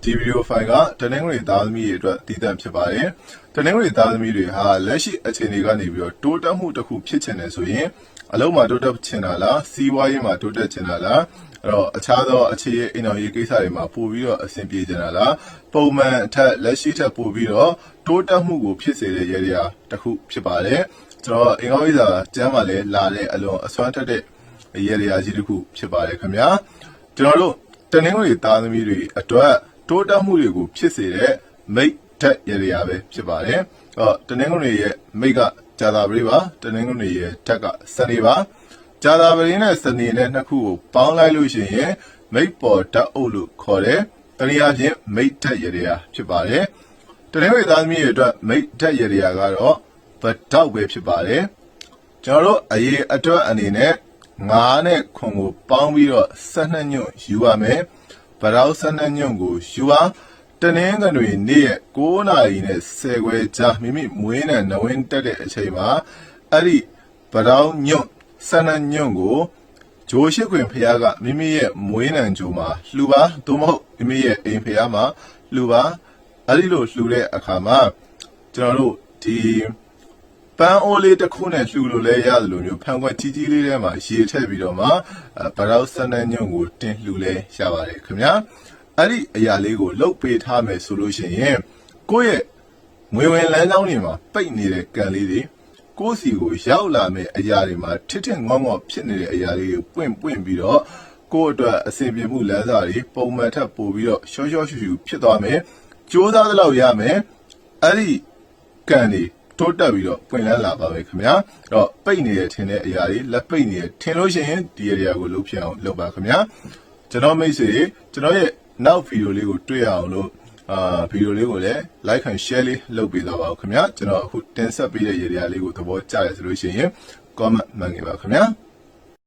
ဒီဗီဒီယိုဖိုင်ကတနင်္ဂနွေသားသမီးတွေအတွက်တည်တံ့ဖြစ်ပါတယ်။တနင်္ဂနွေသားသမီးတွေဟာလက်ရှိအခြေအနေကနေပြီးတော့တိုးတက်မှုတစ်ခုဖြစ်ချင်တယ်ဆိုရင်အလုံးမှာတိုးတက်ချင်တာလားစီးပွားရေးမှာတိုးတက်ချင်တာလားအဲ့တော့အခြားသောအခြေရေးအိမ်တော်ရေးကိစ္စတွေမှာပို့ပြီးတော့အဆင်ပြေချင်တာလားပုံမှန်အထက်လက်ရှိထက်ပို့ပြီးတော့တိုးတက်မှုကိုဖြစ်စေတဲ့ရည်ရည်တစ်ခုဖြစ်ပါတယ်။ကျွန်တော်အင်္ဂါဝိဇ္ဇာကျမ်းမှာလည်းလာတဲ့အလွန်အစွမ်းထက်တဲ့ရည်ရည်ကြီးတစ်ခုဖြစ်ပါတယ်ခင်ဗျာ။ကျွန်တော်တို့တနင်္ဂနွေသားသမီးတွေအတွက်တိုးတက်မှုတွေကိုဖြစ်စေတဲ့မိတ်ဓာတ်ရည်ရည်ပဲဖြစ်ပါတယ်။တနင်္ဂနွေရဲ့မိတ်ကဂျာတာပရိပါတနင်္ဂနွေရဲ့ဓာတ်ကစနေပါဂျာတာပရိနဲ့စနေနဲ့နှစ်ခုကိုပေါင်းလိုက်လို့ရှိရင်မိတ်ပေါ်ဓာတ်အုပ်လို့ခေါ်တယ်။တနည်းအားဖြင့်မိတ်ဓာတ်ရည်ရည်ဖြစ်ပါတယ်။တနင်္ဂနွေသားသမီးတွေအတွက်မိတ်ဓာတ်ရည်ရည်ကတော့ဗဒေါက်ပဲဖြစ်ပါတယ်။ကျွန်တော်တို့အရေးအတွက်အနေနဲ့9နဲ့ခွန်ကိုပေါင်းပြီးတော့12ညွန့်ယူရမယ်။ဗဒေါက်12ညွန့်ကိုယူအောင်တနင်္ဂနွေနေ့ရဲ့9နာရီနဲ့10ခွဲကြားမိမိမွေးနဲ့နဝင်းတက်တဲ့အချိန်မှာအဲ့ဒီဗဒေါက်ညွန့်12ညွန့်ကိုဂျိုးရှိခွင်ဖျားကမိမိရဲ့မွေးနံဂျိုမှာလှူပါသို့မဟုတ်မိမိရဲ့အိမ်ဖျားမှာလှူပါအဲ့ဒီလိုလှူတဲ့အခါမှာကျွန်တော်တို့ဒီပန်းအိုးလေးတစ်ခုနဲ့လှူလို့လဲရတယ်လို့မျိုးဖန်ခွက်ကြီးကြီးလေးထဲမှာရေထည့်ပြီးတော့မှဗဒေါက်12ညွန့်ကိုတင်လှူလဲရပါတယ်ခင်ဗျာအဲ့ဒီအရာလေးကိုလုတ်ပေးထားမယ်ဆိုလို့ရှိရင်ကိုယ့်ရဲ့ငွေဝင်လမ်းကြောင်းတွေမှာပိတ်နေတဲ့ကံလေးတွေကိုယ့်စီကိုရောက်လာမယ့်အရာတွေမှာထစ်ထစ်ငေါငေါဖြစ်နေတဲ့အရာလေးကိုပွင့်ပြီးတော့ကိုယ့်အတွက်အစီအပြေမှုလမ်းစာတွေပုံမှန်ထက်ပိုပြီးတော့ရှော့ရှော့ရှူရှူဖြစ်သွားမယ်ကြိုးစားသလောက်ရမယ်အဲ့ဒီကံတွေတိုးတက်ပြီးတော့ပွင့်လန်းလာပါပဲခင်ဗျာအဲ့တော့ပိတ်နေတဲ့ထင်တဲ့အရာတွေလက်ပိတ်နေထင်လို့ရှိရင်ဒီအရာကိုလုပ်ဖြစ်အောင်လုပ်ပါခင်ဗျာကျွန်တော်မိတ်ဆွေကျွန်တော်ရဲ့နောက်ဗီဒီယိုလေးကိုတွေ့ရအောင်လို့ဗီဒီယိုလေးကိုလည်း like and share လေးလုပ်ပေးတော့ပါဦးခင်ဗျာကျွန်တော်အခုတင်ဆက်ပေးတဲ့ရည်ရည်လေးကိုသဘောကျရဆိုလို့ရှိရင် comment မှန်ခဲ့ပါခင်ဗျာ